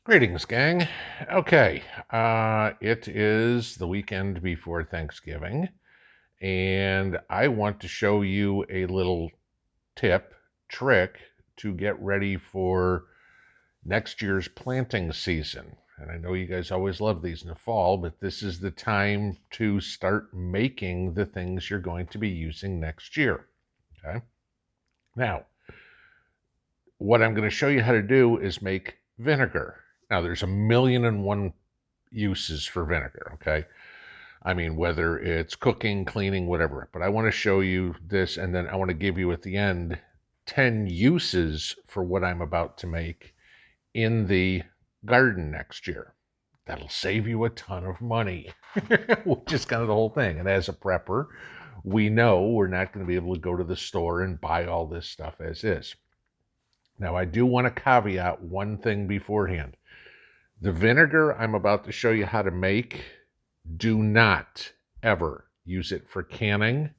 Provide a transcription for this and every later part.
Greetings, gang. Okay, it is the weekend before Thanksgiving, and I want to show you a little trick to get ready for next year's planting season. And I know you guys always love these in the fall, but this is the time to start making the things you're going to be using next year. Okay. Now, what I'm going to show you how to do is make vinegar. Now, there's a million and one uses for vinegar, okay? I mean, whether it's cooking, cleaning, whatever. But I want to show you this, and then I want to give you at the end 10 uses for what I'm about to make in the garden next year. That'll save you a ton of money, which is kind of the whole thing. And as a prepper, we know we're not going to be able to go to the store and buy all this stuff as is. Now, I do want to caveat one thing beforehand. The vinegar I'm about to show you how to make, do not ever use it for canning.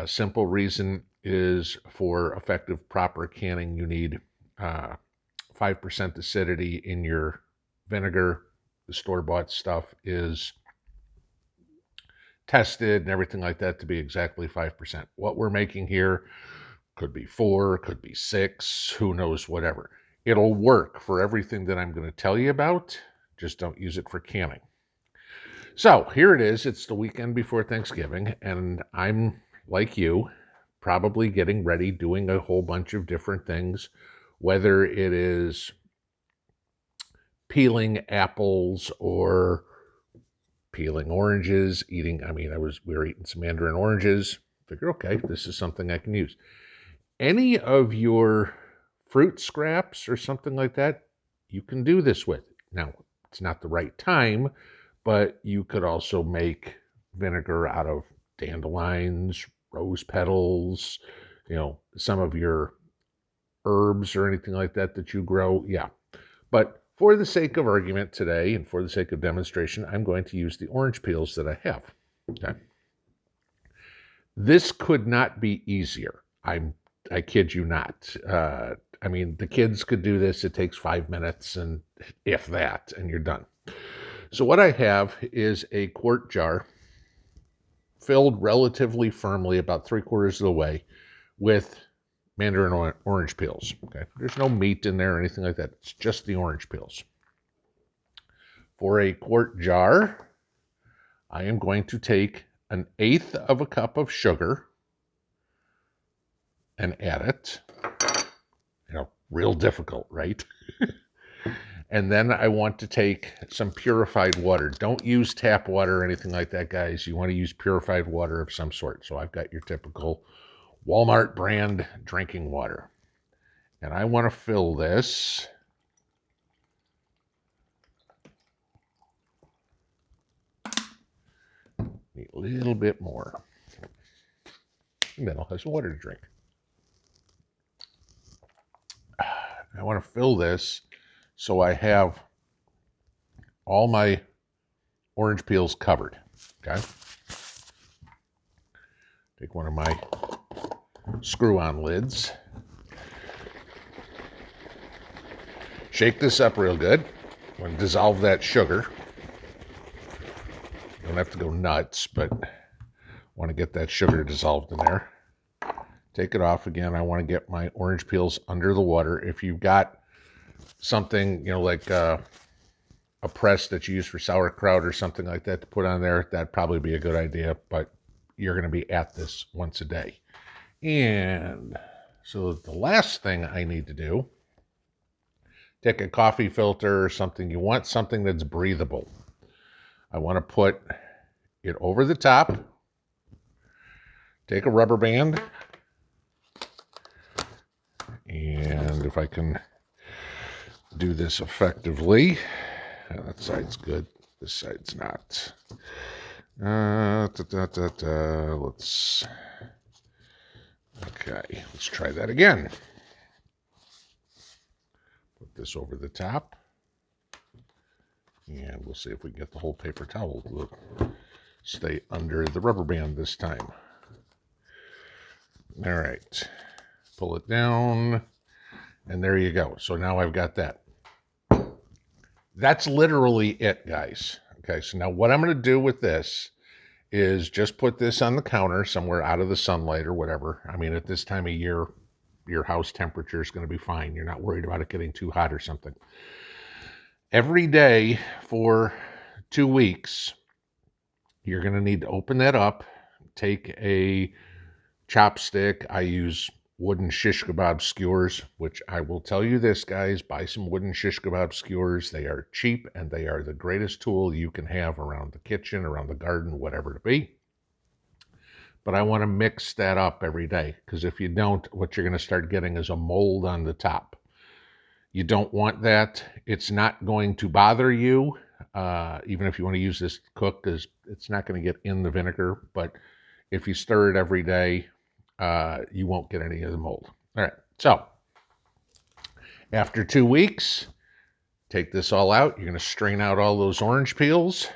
Simple reason is for effective proper canning, you need 5% acidity in your vinegar. The store-bought stuff is tested and everything like that to be exactly 5%. What we're making here could be 4, could be 6, who knows, whatever. It'll work for everything that I'm going to tell you about. Just don't use it for canning. So here it is. It's the weekend before Thanksgiving, and I'm, like you, probably getting ready, doing a whole bunch of different things, whether it is peeling apples or peeling oranges, we were eating some mandarin oranges. Figure, okay, this is something I can use. Any of your fruit scraps or something like that, you can do this with. Now, it's not the right time, but you could also make vinegar out of dandelions, rose petals, some of your herbs or anything like that that you grow. Yeah. But for the sake of argument today and for the sake of demonstration, I'm going to use the orange peels that I have. Okay. This could not be easier. I kid you not. The kids could do this. It takes 5 minutes, and if that, and you're done. So what I have is a quart jar filled relatively firmly, about 3/4 of the way, with mandarin orange peels. Okay, there's no meat in there or anything like that. It's just the orange peels. For a quart jar, I am going to take 1/8 of a cup of sugar and add it. Real difficult, right? And then I want to take some purified water. Don't use tap water or anything like that, guys. You want to use purified water of some sort. So I've got your typical Walmart brand drinking water. And I want to fill this a little bit more. And then I'll have some water to drink. I want to fill this so I have all my orange peels covered. Okay. Take one of my screw-on lids. Shake this up real good. I'm going to dissolve that sugar. You don't have to go nuts, but I want to get that sugar dissolved in there. Take it off again. I want to get my orange peels under the water. If you've got something, like a press that you use for sauerkraut or something like that to put on there, that'd probably be a good idea, but you're going to be at this once a day. And so the last thing I need to do, take a coffee filter or something. You want something that's breathable. I want to put it over the top. Take a rubber band. And if I can do this effectively, that side's good, this side's not. Let's try that again. Put this over the top. And we'll see if we can get the whole paper towel to stay under the rubber band this time. All right. Pull it down. And there you go. So now I've got that. That's literally it, guys. Okay, so now what I'm going to do with this is just put this on the counter somewhere out of the sunlight or whatever. I mean, at this time of year, your house temperature is going to be fine. You're not worried about it getting too hot or something. Every day for 2 weeks, you're going to need to open that up, take a chopstick. I use wooden shish kebab skewers, which I will tell you this, guys, buy some wooden shish kebab skewers. They are cheap and they are the greatest tool you can have around the kitchen, around the garden, whatever it be. But I want to mix that up every day, because if you don't, what you're going to start getting is a mold on the top. You don't want that. It's not going to bother you, even if you want to use this to cook, because it's not going to get in the vinegar. But if you stir it every day, you won't get any of the mold. All right, so after 2 weeks, take this all out. You're going to strain out all those orange peels,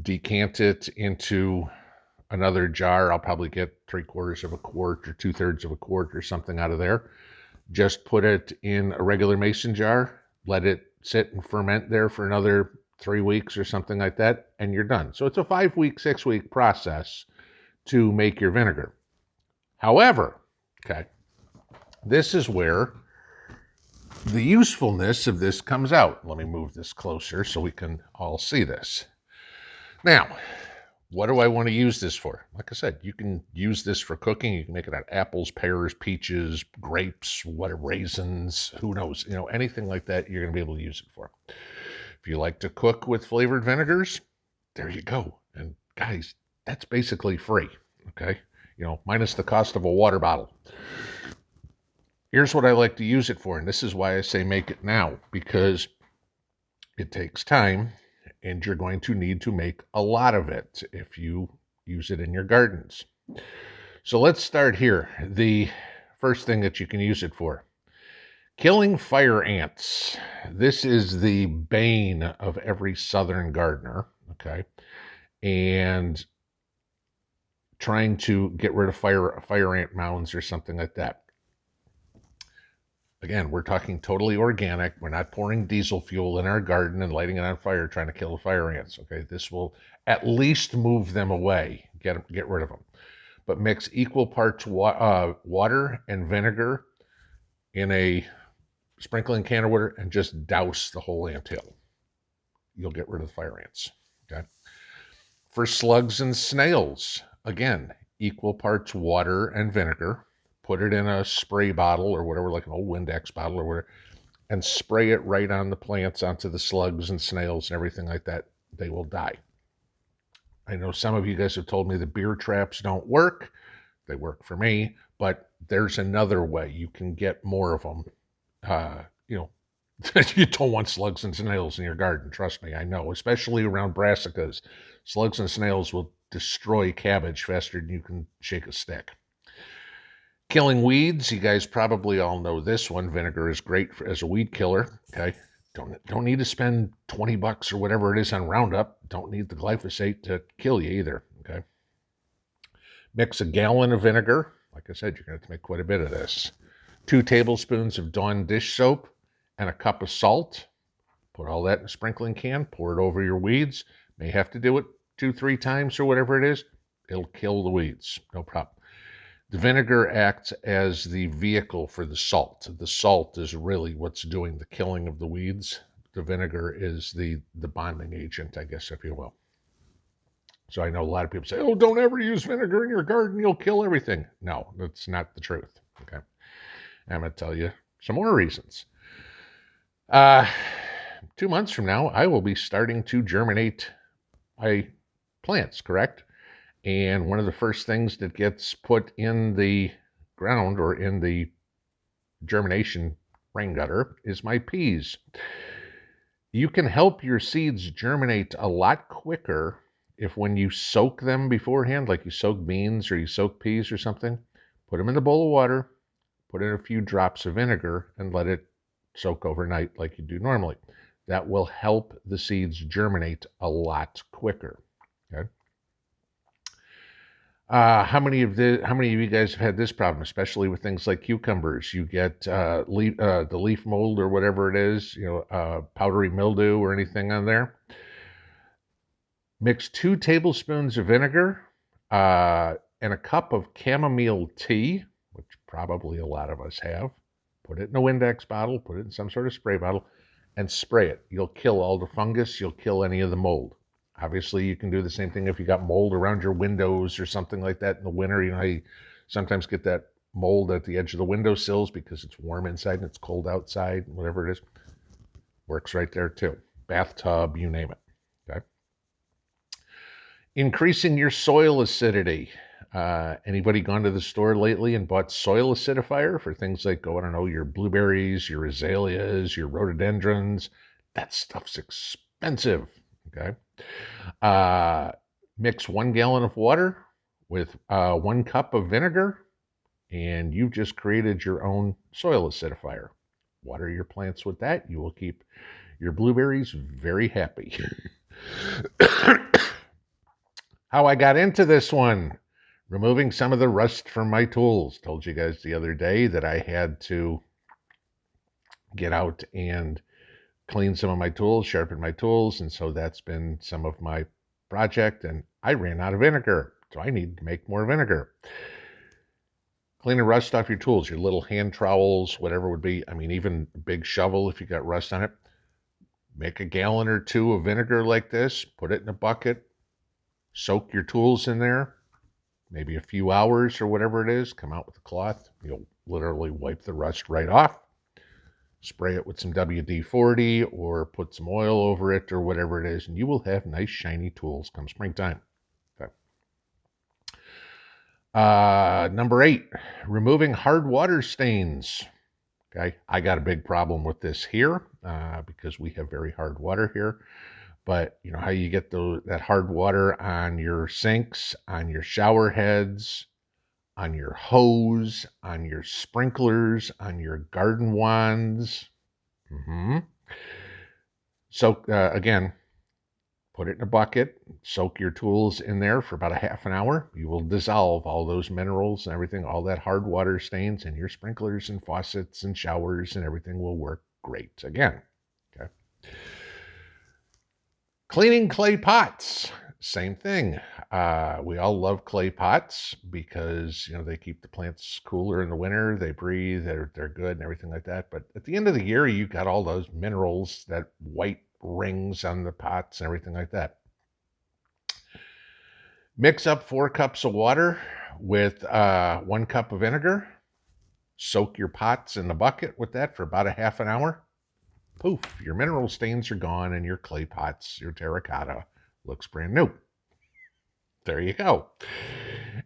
decant it into another jar. I'll probably get 3/4 of a quart or 2/3 of a quart or something out of there. Just put it in a regular mason jar, let it sit and ferment there for another 3 weeks or something like that, and you're done. So it's a 5-week, 6-week process to make your vinegar. However, okay, this is where the usefulness of this comes out. Let me move this closer so we can all see this. Now, what do I want to use this for? Like I said, you can use this for cooking. You can make it out of apples, pears, peaches, grapes, raisins, who knows, anything like that, you're going to be able to use it for. If you like to cook with flavored vinegars, there you go. And guys, that's basically free, okay? Minus the cost of a water bottle. Here's what I like to use it for, and this is why I say make it now, because it takes time, and you're going to need to make a lot of it if you use it in your gardens. So let's start here. The first thing that you can use it for, killing fire ants. This is the bane of every southern gardener, okay? And trying to get rid of fire ant mounds or something like that. Again, we're talking totally organic. We're not pouring diesel fuel in our garden and lighting it on fire trying to kill the fire ants. Okay, this will at least move them away, get rid of them. But mix equal parts water and vinegar in a sprinkling can of water and just douse the whole anthill. You'll get rid of the fire ants. Okay. For slugs and snails, again, equal parts water and vinegar. Put it in a spray bottle or whatever, like an old Windex bottle or whatever, and spray it right on the plants, onto the slugs and snails and everything like that. They will die. I know some of you guys have told me the beer traps don't work. They work for me, but there's another way. You can get more of them. You don't want slugs and snails in your garden. Trust me, I know, especially around brassicas. Slugs and snails will destroy cabbage faster than you can shake a stick. Killing weeds, you guys probably all know this one. Vinegar is great as a weed killer, okay? Don't need to spend $20 or whatever it is on Roundup. Don't need the glyphosate to kill you either, okay? Mix a gallon of vinegar. Like I said, you're going to have to make quite a bit of this. 2 tablespoons of Dawn dish soap and a cup of salt. Put all that in a sprinkling can. Pour it over your weeds. May have to do it 2-3 times or whatever it is. It'll kill the weeds, no problem. The vinegar acts as the vehicle for the salt. The salt is really what's doing the killing of the weeds. The vinegar is the bonding agent, I guess, if you will. So I know a lot of people say, oh, don't ever use vinegar in your garden. You'll kill everything. No, that's not the truth. Okay. I'm going to tell you some more reasons. 2 months from now, I will be starting to germinate my plants, correct? And one of the first things that gets put in the ground or in the germination rain gutter is my peas. You can help your seeds germinate a lot quicker if, when you soak them beforehand, like you soak beans or you soak peas or something, put them in a bowl of water, put in a few drops of vinegar, and let it soak overnight like you do normally. That will help the seeds germinate a lot quicker. Okay. How many of you guys have had this problem, especially with things like cucumbers? You get the leaf mold or whatever it is, powdery mildew or anything on there. Mix 2 tablespoons of vinegar and a cup of chamomile tea, which probably a lot of us have. Put it in a Windex bottle, put it in some sort of spray bottle, and spray it. You'll kill all the fungus, you'll kill any of the mold. Obviously, you can do the same thing if you got mold around your windows or something like that in the winter. You know, you sometimes get that mold at the edge of the windowsills because it's warm inside and it's cold outside, whatever it is. Works right there too. Bathtub, you name it. Okay. Increasing your soil acidity. Anybody gone to the store lately and bought soil acidifier for things like, I don't know, your blueberries, your azaleas, your rhododendrons? That stuff's expensive. Okay. Mix 1 gallon of water with 1 cup of vinegar, and you've just created your own soil acidifier. Water your plants with that. You will keep your blueberries very happy. How I got into this one. Removing some of the rust from my tools. Told you guys the other day that I had to get out and clean some of my tools, sharpen my tools, and so that's been some of my project, and I ran out of vinegar, so I need to make more vinegar. Clean the rust off your tools, your little hand trowels, whatever it would be. I mean, even a big shovel if you got rust on it. Make a gallon or 2 of vinegar like this, put it in a bucket, soak your tools in there, maybe a few hours or whatever it is, come out with a cloth. You'll literally wipe the rust right off. Spray it with some WD-40 or put some oil over it or whatever it is, and you will have nice shiny tools come springtime. Okay. Number 8, removing hard water stains. Okay, I got a big problem with this here because we have very hard water here. But you know how you get that hard water on your sinks, on your shower heads, on your hose, on your sprinklers, on your garden wands. So again, put it in a bucket, soak your tools in there for about a half an hour. You will dissolve all those minerals and everything, all that hard water stains, and your sprinklers and faucets and showers and everything will work great again. Okay. Cleaning clay pots, same thing. We all love clay pots because they keep the plants cooler in the winter. They breathe. They're good and everything like that. But at the end of the year, you got all those minerals, that white rings on the pots and everything like that. Mix up 4 cups of water with 1 cup of vinegar. Soak your pots in the bucket with that for about a half an hour. Poof, your mineral stains are gone and your clay pots, your terracotta, looks brand new. There you go.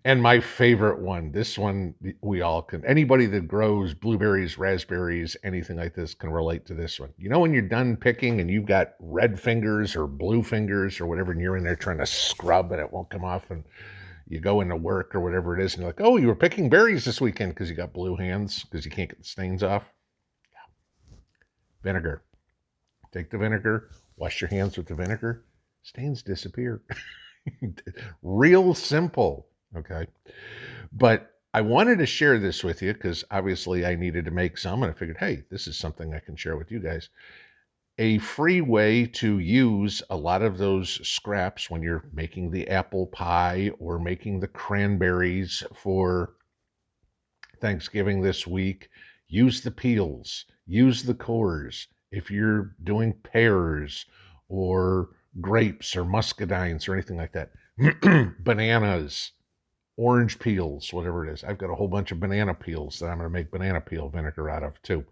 And my favorite one, this one we all can, anybody that grows blueberries, raspberries, anything like this can relate to this one. You know when you're done picking and you've got red fingers or blue fingers or whatever, and you're in there trying to scrub and it won't come off, and you go into work or whatever it is, and you're like, oh, you were picking berries this weekend because you got blue hands because you can't get the stains off. Vinegar. Take the vinegar, wash your hands with the vinegar, stains disappear. Real simple, okay? But I wanted to share this with you because obviously I needed to make some, and I figured, hey, this is something I can share with you guys. A free way to use a lot of those scraps when you're making the apple pie or making the cranberries for Thanksgiving this week. Use the peels, use the cores. If you're doing pears or grapes or muscadines or anything like that, bananas, orange peels, whatever it is. I've got a whole bunch of banana peels that I'm going to make banana peel vinegar out of too.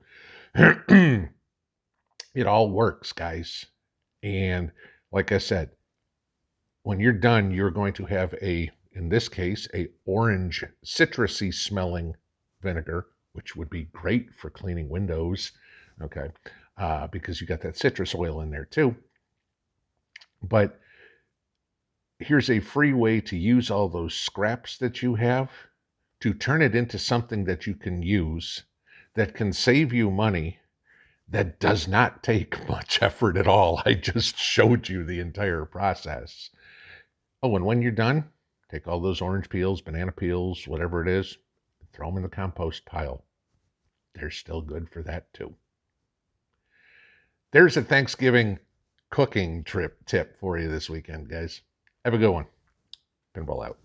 It all works, guys. And like I said, when you're done, you're going to have in this case, a orange citrusy smelling vinegar, which would be great for cleaning windows, okay, because you got that citrus oil in there too. But here's a free way to use all those scraps that you have to turn it into something that you can use that can save you money, that does not take much effort at all. I just showed you the entire process. Oh, and when you're done, Take all those orange peels, banana peels, whatever it is, throw them in the compost pile. They're still good for that too. There's a Thanksgiving cooking tip for you this weekend, guys. Have a good one. Pinball out.